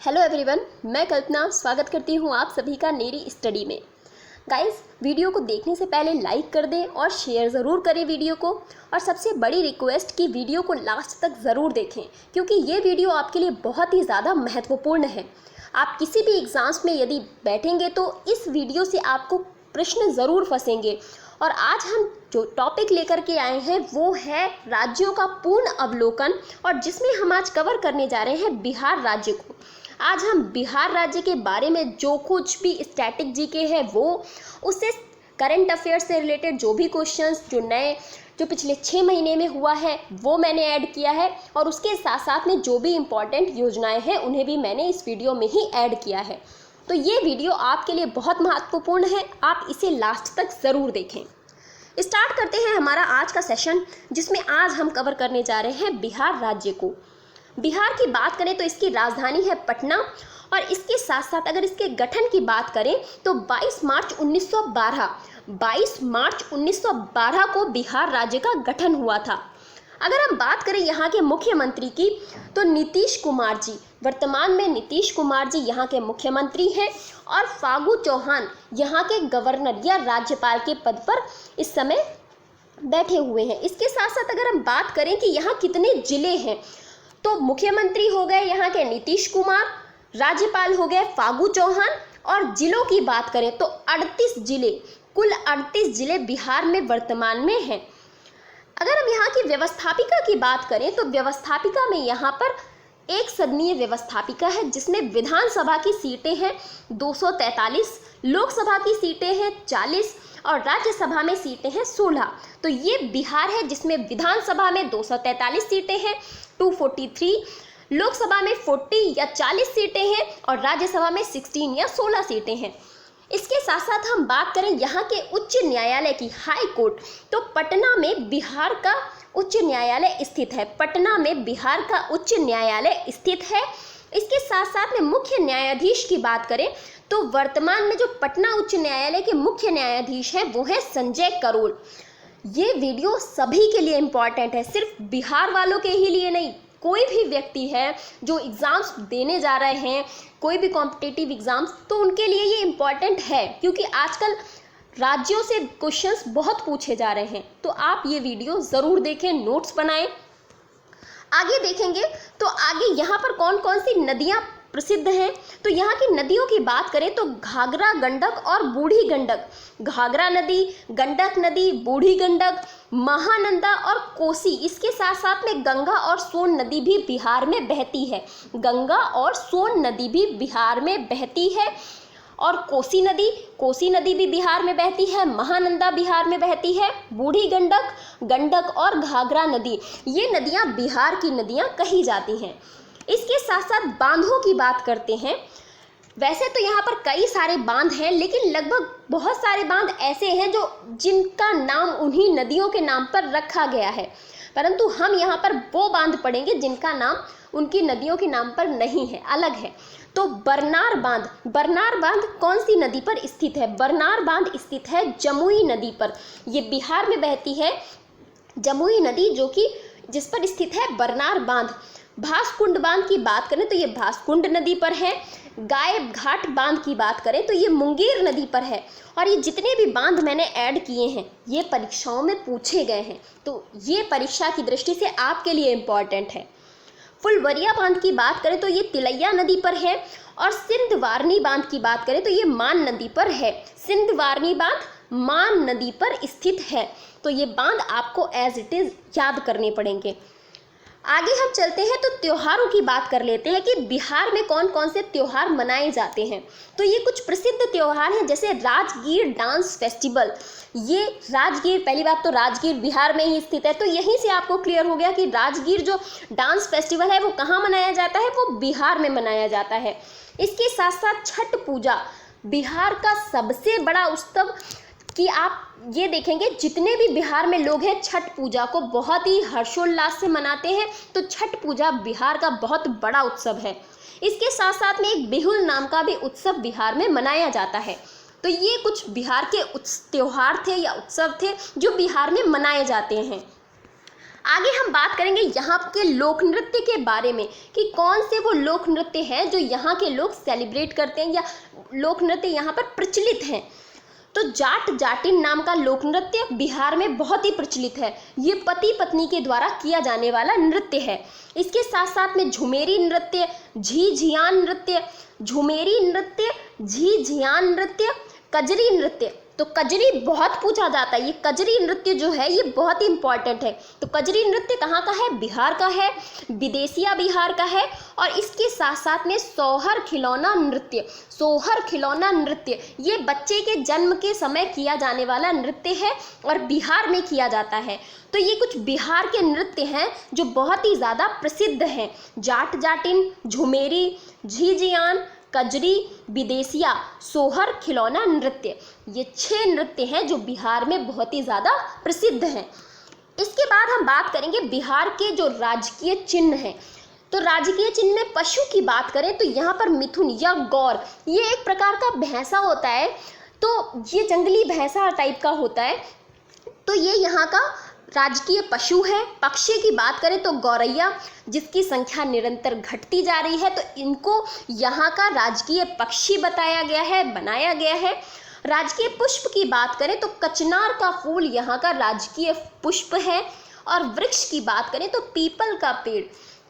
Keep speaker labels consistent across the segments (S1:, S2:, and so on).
S1: Hello everyone, मैं कल्पना स्वागत करती हूँ आप सभी का मेरी स्टडी में। गाइस, वीडियो को देखने से पहले लाइक कर दें और शेयर ज़रूर करें वीडियो को। और सबसे बड़ी रिक्वेस्ट कि वीडियो को लास्ट तक ज़रूर देखें, क्योंकि ये वीडियो आपके लिए बहुत ही ज़्यादा महत्वपूर्ण है। आप किसी भी एग्ज़ाम्स में यदि बैठेंगे तो इस वीडियो से आपको प्रश्न ज़रूर फंसेंगे। और आज हम जो टॉपिक लेकर के आए हैं वो है राज्यों का पूर्ण अवलोकन, और जिसमें हम आज कवर करने जा रहे हैं बिहार राज्य को। आज हम बिहार राज्य के बारे में जो कुछ भी स्टैटिक जीके है वो, उससे करंट अफेयर्स से रिलेटेड जो भी क्वेश्चंस जो पिछले 6 महीने में हुआ है वो मैंने ऐड किया है, और उसके साथ साथ में जो भी इम्पॉर्टेंट योजनाएं हैं उन्हें भी मैंने इस वीडियो में ही ऐड किया है। तो ये वीडियो आपके लिए बहुत महत्वपूर्ण है, आप इसे लास्ट तक ज़रूर देखें। स्टार्ट करते हैं हमारा आज का सेशन, जिसमें आज हम कवर करने जा रहे हैं बिहार राज्य को। बिहार की बात करें तो इसकी राजधानी है पटना, और इसके साथ साथ अगर इसके गठन की बात करें तो 22 मार्च 1912 को बिहार राज्य का गठन हुआ था। अगर हम बात करें यहाँ के मुख्यमंत्री की तो नीतीश कुमार जी, वर्तमान में नीतीश कुमार जी यहाँ के मुख्यमंत्री हैं, और फागू चौहान यहाँ के गवर्नर या राज्यपाल के पद पर इस समय बैठे हुए हैं। इसके साथ साथ अगर हम बात करें कि यहाँ कितने जिले हैं, तो मुख्यमंत्री हो गए यहाँ के नीतीश कुमार, राज्यपाल हो गए फागू चौहान, और जिलों की बात करें तो 38 जिले, कुल 38 जिले बिहार में वर्तमान में हैं। अगर हम यहाँ की व्यवस्थापिका की बात करें तो व्यवस्थापिका में यहाँ पर एक सदनीय व्यवस्थापिका है, जिसमें विधानसभा की सीटें हैं 243, लोकसभा की सीटें हैं 40, और राज्यसभा में सीटें हैं 16। तो ये बिहार है जिसमें विधानसभा में 243 सीटें हैं 243, लोकसभा में 40 या 40 सीटें हैं, और राज्यसभा में 16 या 16 सीटें हैं। इसके साथ साथ हम बात करें यहाँ के उच्च न्यायालय की, हाई कोर्ट, तो पटना में बिहार का उच्च न्यायालय स्थित है। पटना में बिहार का उच्च न्यायालय स्थित है। इसके साथ साथ में मुख्य न्यायाधीश की बात करें तो वर्तमान में जो पटना उच्च न्यायालय के मुख्य न्यायाधीश हैं वो है संजय करोल। ये वीडियो सभी के लिए इम्पॉर्टेंट है, सिर्फ बिहार वालों के ही लिए नहीं। कोई भी व्यक्ति है जो एग्ज़ाम्स देने जा रहे हैं, कोई भी कॉम्पिटिटिव एग्ज़ाम्स, तो उनके लिए ये इम्पॉर्टेंट है, क्योंकि आजकल राज्यों से क्वेश्चंस बहुत पूछे जा रहे हैं। तो आप ये वीडियो ज़रूर देखें, नोट्स बनाएं। आगे देखेंगे तो आगे यहाँ पर कौन कौन सी नदियाँ प्रसिद्ध हैं। तो यहाँ की नदियों की बात करें तो घाघरा, गंडक और बूढ़ी गंडक। घाघरा नदी, गंडक नदी, बूढ़ी गंडक, महानंदा और कोसी, इसके साथ साथ में गंगा और सोन नदी भी बिहार में बहती है। गंगा और सोन नदी भी बिहार में बहती है, और कोसी नदी भी बिहार में बहती है। महानंदा बिहार में बहती है। बूढ़ी गंडक, गंडक और घाघरा नदी, ये नदियाँ बिहार की नदियाँ कही जाती हैं। इसके साथ साथ बांधों की बात करते हैं। वैसे तो यहाँ पर कई सारे बांध हैं, लेकिन लगभग बहुत सारे बांध ऐसे हैं जिनका नाम उन्हीं नदियों के नाम पर रखा गया है, परंतु हम यहाँ पर वो बांध पढ़ेंगे जिनका नाम उनकी नदियों के नाम पर नहीं है, अलग है। तो बरनार बांध कौन सी नदी पर स्थित है? बरनार बांध स्थित है जमुई नदी पर। ये बिहार में बहती है जमुई नदी, जो कि जिस पर स्थित है बरनार बांध। भासकुंड बांध की बात करें तो ये भासकुंड नदी पर है। गाय घाट बांध की बात करें तो ये मुंगेर नदी पर है। और ये जितने भी बांध मैंने ऐड किए हैं ये परीक्षाओं में पूछे गए हैं, तो ये परीक्षा की दृष्टि से आपके लिए इम्पॉर्टेंट है। फुलवरिया बांध की बात करें तो ये तिलैया नदी पर है, और सिंधवारनी बांध की बात करें तो ये मान नदी पर है। सिंधवारनी बांध मान नदी पर स्थित है। तो ये बांध आपको एज इट इज़ याद करने पड़ेंगे। आगे हम चलते हैं तो त्योहारों की बात कर लेते हैं कि बिहार में कौन कौन से त्योहार मनाए जाते हैं। तो ये कुछ प्रसिद्ध त्योहार हैं, जैसे राजगीर डांस फेस्टिवल। ये राजगीर, पहली बात तो राजगीर बिहार में ही स्थित है, तो यहीं से आपको क्लियर हो गया कि राजगीर जो डांस फेस्टिवल है वो कहाँ मनाया जाता है, वो बिहार में मनाया जाता है। इसके साथ साथ छठ पूजा, बिहार का सबसे बड़ा उत्सव, कि आप ये देखेंगे जितने भी बिहार में लोग हैं छठ पूजा को बहुत ही हर्षोल्लास से मनाते हैं। तो छठ पूजा बिहार का बहुत बड़ा उत्सव है। इसके साथ साथ में एक बिहुल नाम का भी उत्सव बिहार में मनाया जाता है। तो ये कुछ बिहार के त्योहार थे या उत्सव थे जो बिहार में मनाए जाते हैं। आगे हम बात करेंगे यहाँ के लोक नृत्य के बारे में कि कौन से वो लोक नृत्य हैं जो यहाँ के लोग सेलिब्रेट करते हैं या लोक नृत्य यहाँ पर प्रचलित हैं। तो जाट जाटिन नाम का लोक नृत्य बिहार में बहुत ही प्रचलित है। ये पति पत्नी के द्वारा किया जाने वाला नृत्य है। इसके साथ साथ में झुमेरी नृत्य, झिझियान नृत्य, झुमेरी नृत्य, झिझियान नृत्य, कजरी नृत्य। तो कजरी बहुत पूछा जाता है। ये कजरी नृत्य जो है ये बहुत ही इंपॉर्टेंट है। तो कजरी नृत्य कहाँ का है? बिहार का है, विदेशिया बिहार का है। और इसके साथ साथ में सोहर खिलौना नृत्य, सोहर खिलौना नृत्य ये बच्चे के जन्म के समय किया जाने वाला नृत्य है और बिहार में किया जाता है। तो ये कुछ बिहार के नृत्य हैं जो बहुत ही ज़्यादा प्रसिद्ध हैं। जाट जाटिन, झुमेरी, झिझियान, कजरी, विदेशिया, सोहर खिलौना नृत्य, ये 6 नृत्य हैं जो बिहार में बहुत ही ज़्यादा प्रसिद्ध हैं। इसके बाद हम बात करेंगे बिहार के जो राजकीय चिन्ह हैं। तो राजकीय चिन्ह में पशु की बात करें तो यहाँ पर मिथुन या गौर, ये एक प्रकार का भैंसा होता है। तो ये जंगली भैंसा टाइप का होता है। तो ये यहाँ का राजकीय पशु है। पक्षी की बात करें तो गौरैया, जिसकी संख्या निरंतर घटती जा रही है, तो इनको यहाँ का राजकीय पक्षी बताया गया है, बनाया गया है। राजकीय पुष्प की बात करें तो कचनार का फूल यहाँ का राजकीय पुष्प है। और वृक्ष की बात करें तो पीपल का पेड़,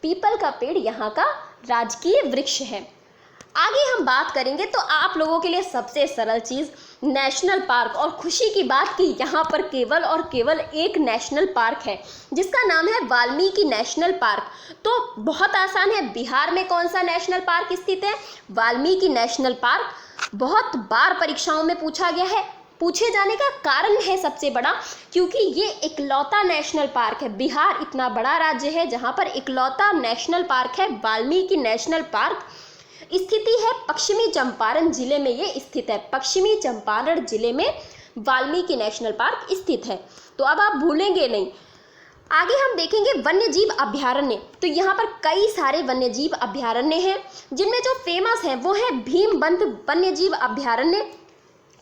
S1: पीपल का पेड़ यहाँ का राजकीय वृक्ष है। आगे हम बात करेंगे तो आप लोगों के लिए सबसे सरल चीज़ नेशनल पार्क। और खुशी की बात कि यहाँ पर केवल और केवल एक नेशनल पार्क है जिसका नाम है वाल्मीकि नेशनल पार्क। तो बहुत आसान है, बिहार में कौन सा नेशनल पार्क स्थित है? Valmiki national park. बहुत बार परीक्षाओं में पूछा गया है। पूछे जाने का कारण है सबसे बड़ा क्योंकि ये इकलौता नेशनल पार्क है। बिहार इतना बड़ा राज्य है जहाँ पर इकलौता नेशनल पार्क है। वाल्मीकि नेशनल पार्क स्थिति है पश्चिमी चंपारण जिले में, ये स्थित है पश्चिमी चंपारण जिले में वाल्मीकि नेशनल पार्क स्थित है। तो अब आप भूलेंगे नहीं। आगे हम देखेंगे वन्य जीव अभयारण्य। तो यहाँ पर कई सारे वन्य जीव अभयारण्य हैं जिनमें जो फेमस है वो है भीमबंध वन्य जीव अभयारण्य,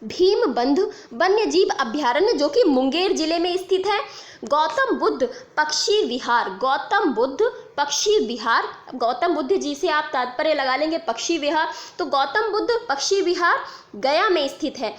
S1: भीमबंध वन्य जीव अभयारण्य जो कि मुंगेर जिले में स्थित है। गौतम बुद्ध पक्षी विहार, गौतम बुद्ध पक्षी विहार, गौतम बुद्ध जी से आप तात्पर्य लगा लेंगे पक्षी विहार, तो गौतम बुद्ध पक्षी विहार गया में स्थित है।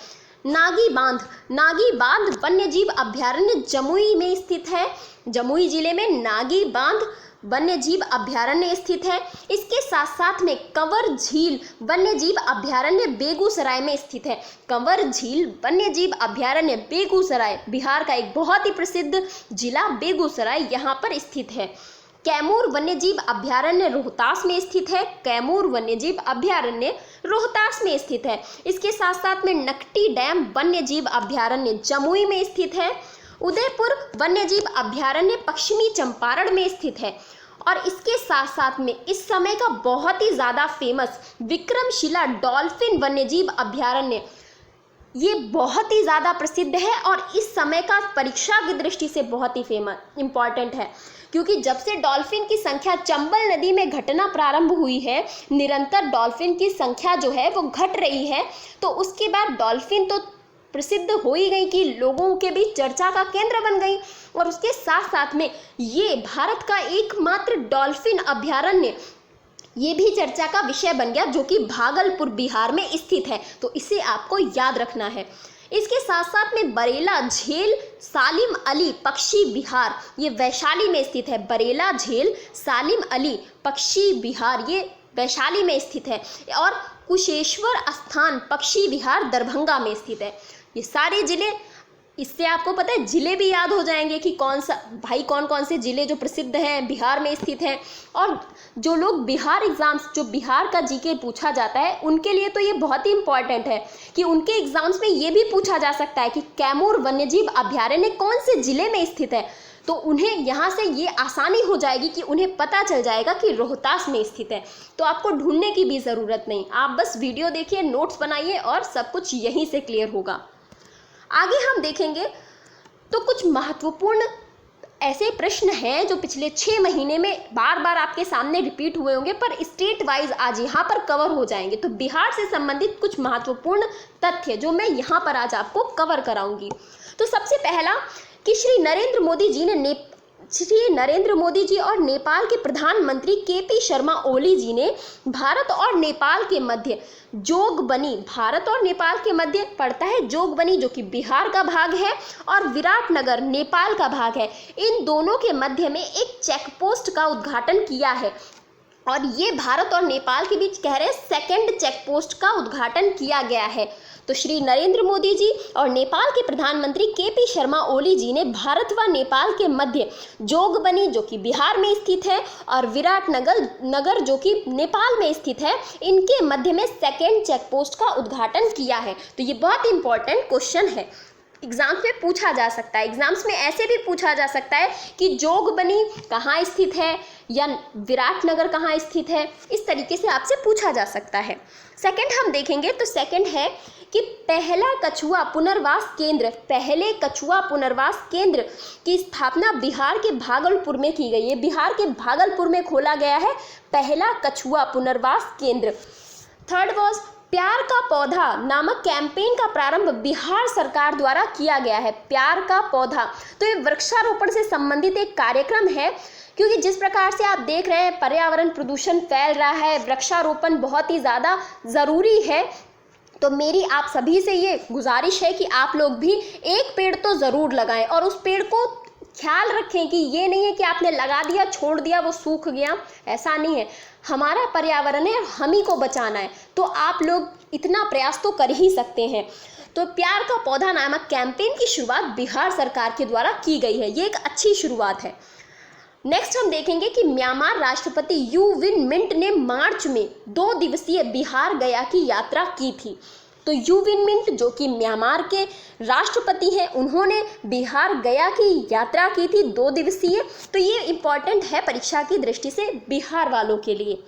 S1: नागी बांध, नागी बांध वन्य जीव अभयारण्य जमुई में स्थित है। जमुई जिले में नागी बांध वन्य जीव अभयारण्य स्थित है। इसके साथ साथ में कंवर झील वन्य जीव अभयारण्य बेगूसराय में स्थित है। कंवर झील वन्य जीव अभयारण्य बेगूसराय, बिहार का एक बहुत ही प्रसिद्ध जिला बेगूसराय यहाँ पर स्थित है। कैमूर वन्यजीव अभयारण्य रोहतास में स्थित है। कैमूर वन्यजीव अभयारण्य रोहतास में स्थित है। इसके साथ साथ में नकटी डैम वन्यजीव अभयारण्य जमुई में स्थित है। उदयपुर वन्यजीव अभयारण्य पश्चिमी चंपारण में स्थित है। और इसके साथ साथ में इस समय का बहुत ही ज़्यादा फेमस विक्रमशिला डॉल्फिन वन्यजीव अभयारण्य, ये बहुत ही ज़्यादा प्रसिद्ध है और इस समय का परीक्षा की दृष्टि से बहुत ही फेमस इम्पॉर्टेंट है क्योंकि जब से डॉल्फिन की संख्या चंबल नदी में घटना प्रारंभ हुई है, निरंतर डॉल्फिन की संख्या जो है वो घट रही है, तो उसके बाद डॉल्फिन तो प्रसिद्ध हो ही गई कि लोगों के बीच चर्चा का केंद्र बन गई। और उसके साथ साथ में ये भारत का एकमात्र डॉल्फिन अभयारण्य ये भी चर्चा का विषय बन गया जो कि भागलपुर बिहार में स्थित है। तो इसे आपको याद रखना है। इसके साथ साथ में बरेला झील सालिम अली पक्षी विहार, ये वैशाली में स्थित है। बरेला झील सालिम अली पक्षी विहार ये वैशाली में स्थित है। और कुशेश्वर स्थान पक्षी विहार दरभंगा में स्थित है। ये सारे जिले, इससे आपको पता है जिले भी याद हो जाएंगे कि कौन कौन से जिले जो प्रसिद्ध हैं बिहार में स्थित हैं। और जो लोग बिहार एग्जाम्स, जो बिहार का जीके पूछा जाता है उनके लिए तो ये बहुत ही इंपॉर्टेंट है कि उनके एग्जाम्स में ये भी पूछा जा सकता है कि कैमूर वन्यजीव अभयारण्य कौन से जिले में स्थित है। तो उन्हें यहाँ से ये आसानी हो जाएगी कि उन्हें पता चल जाएगा कि रोहतास में स्थित है। तो आपको ढूंढने की भी ज़रूरत नहीं, आप बस वीडियो देखिए, नोट्स बनाइए और सब कुछ यहीं से क्लियर होगा। आगे हम देखेंगे तो कुछ महत्वपूर्ण ऐसे प्रश्न हैं जो पिछले 6 महीने में बार बार आपके सामने रिपीट हुए होंगे पर स्टेट वाइज आज यहाँ पर कवर हो जाएंगे। तो बिहार से संबंधित कुछ महत्वपूर्ण तथ्य जो मैं यहाँ पर आज आपको कवर कराऊंगी। तो सबसे पहला कि श्री नरेंद्र मोदी जी ने श्री नरेंद्र मोदी जी और नेपाल के प्रधानमंत्री केपी शर्मा ओली जी ने भारत और नेपाल के मध्य जोगबनी, भारत और नेपाल के मध्य पड़ता है जोगबनी जो कि बिहार का भाग है, और विराटनगर नेपाल का भाग है। इन दोनों के मध्य में एक चेक पोस्ट का उद्घाटन किया है, और ये भारत और नेपाल के बीच कह रहे हैं सेकंड चेक पोस्ट का उद्घाटन किया गया है। तो श्री नरेंद्र मोदी जी और नेपाल के प्रधानमंत्री केपी शर्मा ओली जी ने भारत व नेपाल के मध्य जोगबनी जो कि बिहार में स्थित है और विराटनगर जो कि नेपाल में स्थित है, इनके मध्य में सेकंड चेक पोस्ट का उद्घाटन किया है। तो ये बहुत इंपॉर्टेंट क्वेश्चन है, एग्जाम्स में पूछा जा सकता है। एग्जाम्स में ऐसे भी पूछा जा सकता है कि जोगबनी कहाँ स्थित है या विराटनगर कहाँ स्थित है, इस तरीके से आपसे पूछा जा सकता है। सेकंड हम देखेंगे तो सेकंड है कि पहले कछुआ पुनर्वास केंद्र की स्थापना बिहार के भागलपुर में की गई है। बिहार के भागलपुर में खोला गया है पहला कछुआ पुनर्वास केंद्र। थर्ड वॉज प्यार का पौधा नामक कैंपेन का प्रारंभ बिहार सरकार द्वारा किया गया है। प्यार का पौधा, तो ये वृक्षारोपण से संबंधित एक कार्यक्रम है, क्योंकि जिस प्रकार से आप देख रहे हैं पर्यावरण प्रदूषण फैल रहा है, वृक्षारोपण बहुत ही ज़्यादा ज़रूरी है। तो मेरी आप सभी से ये गुजारिश है कि आप लोग भी एक पेड़ तो ज़रूर लगाएं, और उस पेड़ को ख्याल रखें कि ये नहीं है कि आपने लगा दिया छोड़ दिया वो सूख गया, ऐसा नहीं है। हमारा पर्यावरण है, हम ही को बचाना है, तो आप लोग इतना प्रयास तो कर ही सकते हैं। तो प्यार का पौधा नामक कैंपेन की शुरुआत बिहार सरकार के द्वारा की गई है, ये एक अच्छी शुरुआत है। नेक्स्ट हम देखेंगे कि म्यांमार राष्ट्रपति यू विन मिंट ने मार्च में 2 दिवसीय बिहार गया की यात्रा की थी। तो यू विन मिंट जो कि म्यांमार के राष्ट्रपति हैं, उन्होंने बिहार गया की यात्रा की थी 2 दिवसीय। तो ये इम्पॉर्टेंट है परीक्षा की दृष्टि से बिहार वालों के लिए।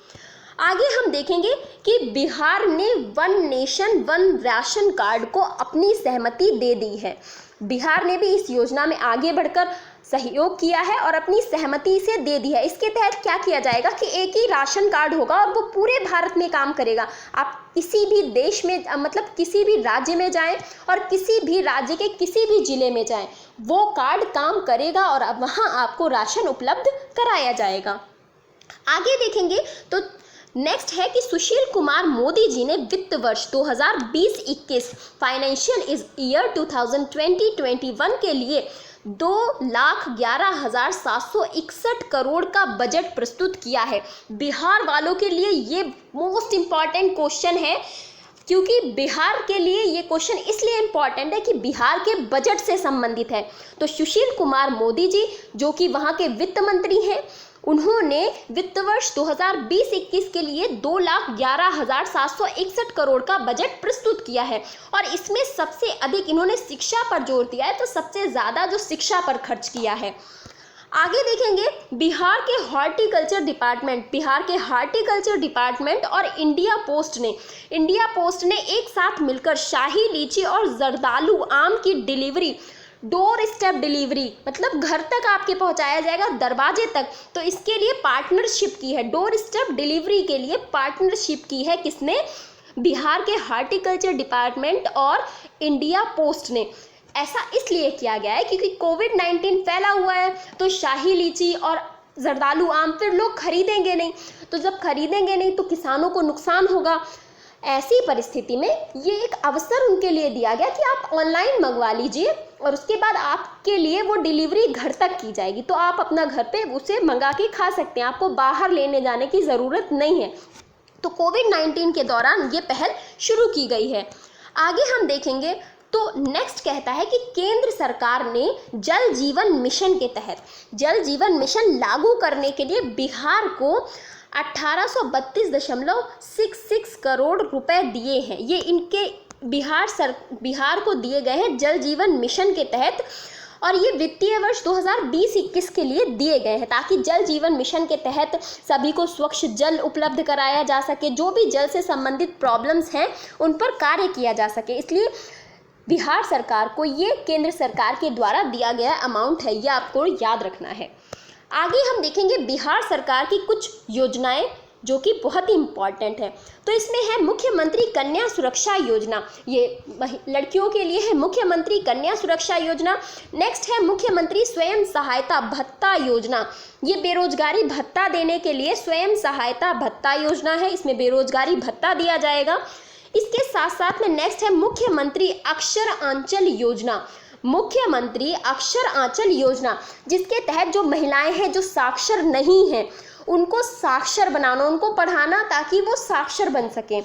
S1: आगे हम देखेंगे कि बिहार ने one nation one ration card को अपनी सहमति दे दी है। बिहार ने भी इस योजना में आगे बढ़कर सहयोग किया है और अपनी सहमति से दे दी है। इसके तहत क्या किया जाएगा कि एक ही राशन कार्ड होगा और वो पूरे भारत में काम करेगा। आप किसी भी देश में मतलब किसी भी राज्य में जाएं और किसी भी राज्य के किसी भी जिले में जाएं, वो कार्ड काम करेगा और वहाँ आपको राशन उपलब्ध कराया जाएगा। आगे देखेंगे तो नेक्स्ट है कि सुशील कुमार मोदी जी ने वित्त वर्ष 2020-21 फाइनेंशियल ईयर 2020-21 के लिए 2,11,761 करोड़ का बजट प्रस्तुत किया है। बिहार वालों के लिए ये मोस्ट इम्पॉर्टेंट क्वेश्चन है, क्योंकि बिहार के लिए ये क्वेश्चन इसलिए इम्पॉर्टेंट है कि बिहार के बजट से संबंधित है। तो सुशील कुमार मोदी जी जो कि वहाँ के वित्त मंत्री हैं, उन्होंने वित्त वर्ष 2020-21 के लिए 2,11,761 करोड़ का बजट प्रस्तुत किया है, और इसमें सबसे अधिक इन्होंने शिक्षा पर जोर दिया है। तो सबसे ज़्यादा जो शिक्षा पर खर्च किया है। आगे देखेंगे बिहार के हॉर्टिकल्चर डिपार्टमेंट और इंडिया पोस्ट ने एक साथ मिलकर शाही लीची और जर्दालू आम की डिलीवरी, डोर स्टेप डिलीवरी मतलब घर तक आपके पहुंचाया जाएगा, दरवाजे तक। तो इसके लिए पार्टनरशिप की है, डोर स्टेप डिलीवरी के लिए पार्टनरशिप की है किसने? बिहार के हॉर्टिकल्चर डिपार्टमेंट और इंडिया पोस्ट ने। ऐसा इसलिए किया गया है क्योंकि कोविड-19 फैला हुआ है, तो शाही लीची और जर्दालू आम फिर लोग खरीदेंगे नहीं, तो जब खरीदेंगे नहीं तो किसानों को नुकसान होगा। ऐसी परिस्थिति में ये एक अवसर उनके लिए दिया गया कि आप ऑनलाइन मंगवा लीजिए और उसके बाद आपके लिए वो डिलीवरी घर तक की जाएगी, तो आप अपना घर पे उसे मंगा के खा सकते हैं, आपको बाहर लेने जाने की ज़रूरत नहीं है। तो कोविड-19 के दौरान ये पहल शुरू की गई है। आगे हम देखेंगे तो नेक्स्ट कहता है कि केंद्र सरकार ने जल जीवन मिशन के तहत जल जीवन मिशन लागू करने के लिए बिहार को 1832.66 करोड़ रुपए दिए हैं। ये इनके बिहार को दिए गए हैं जल जीवन मिशन के तहत, और ये वित्तीय वर्ष 2020-21 के लिए दिए गए हैं ताकि जल जीवन मिशन के तहत सभी को स्वच्छ जल उपलब्ध कराया जा सके, जो भी जल से संबंधित प्रॉब्लम्स हैं उन पर कार्य किया जा सके। इसलिए बिहार सरकार को ये केंद्र सरकार के द्वारा दिया गया अमाउंट है, ये आपको याद रखना है। आगे हम देखेंगे बिहार सरकार की कुछ योजनाएं जो कि बहुत ही इम्पॉर्टेंट है। तो इसमें है मुख्यमंत्री कन्या सुरक्षा योजना, ये लड़कियों के लिए है मुख्यमंत्री कन्या सुरक्षा योजना। नेक्स्ट है मुख्यमंत्री स्वयं सहायता भत्ता योजना, ये बेरोजगारी भत्ता देने के लिए स्वयं सहायता भत्ता योजना है, इसमें बेरोजगारी भत्ता दिया जाएगा। इसके साथ साथ में नेक्स्ट है मुख्यमंत्री अक्षर आंचल योजना, मुख्यमंत्री अक्षर आंचल योजना, जिसके तहत जो महिलाएं हैं जो साक्षर नहीं हैं उनको साक्षर बनाना, उनको पढ़ाना ताकि वो साक्षर बन सकें।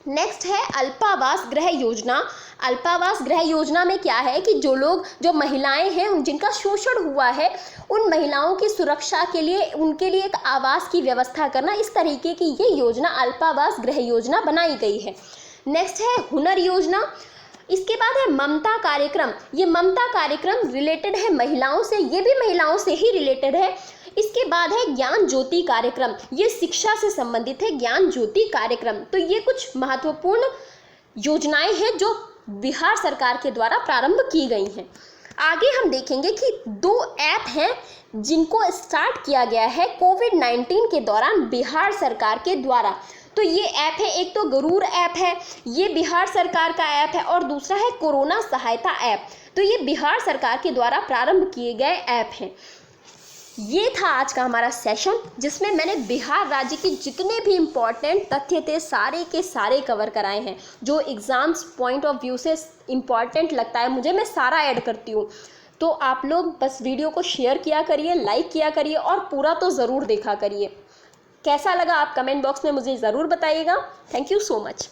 S1: नेक्स्ट है अल्पावास गृह योजना। अल्पावास गृह योजना में क्या है कि जो महिलाएं हैं जिनका शोषण हुआ है उन महिलाओं की सुरक्षा के लिए उनके लिए एक आवास की व्यवस्था करना, इस तरीके की ये योजना अल्पावास गृह योजना बनाई गई है। नेक्स्ट है हुनर योजना। इसके बाद है ममता कार्यक्रम, ये ममता कार्यक्रम रिलेटेड है महिलाओं से, ये भी महिलाओं से ही रिलेटेड है। इसके बाद है ज्ञान ज्योति कार्यक्रम, ये शिक्षा से संबंधित है ज्ञान ज्योति कार्यक्रम। तो ये कुछ महत्वपूर्ण योजनाएं हैं जो बिहार सरकार के द्वारा प्रारंभ की गई हैं। आगे हम देखेंगे कि 2 ऐप हैं जिनको स्टार्ट किया गया है कोविड-19 के दौरान बिहार सरकार के द्वारा। तो ये ऐप है, एक तो गरूर ऐप है, ये बिहार सरकार का ऐप है, और दूसरा है कोरोना सहायता ऐप। तो ये बिहार सरकार के द्वारा प्रारंभ किए गए ऐप हैं। ये था आज का हमारा सेशन जिसमें मैंने बिहार राज्य के जितने भी इम्पॉर्टेंट तथ्य थे सारे के सारे कवर कराए हैं। जो एग्ज़ाम्स पॉइंट ऑफ व्यू से इम्पॉर्टेंट लगता है मुझे, मैं सारा ऐड करती हूँ। तो आप लोग बस वीडियो को शेयर किया करिए, लाइक किया करिए और पूरा तो ज़रूर देखा करिए। कैसा लगा आप कमेंट बॉक्स में मुझे ज़रूर बताइएगा। Thank you so much.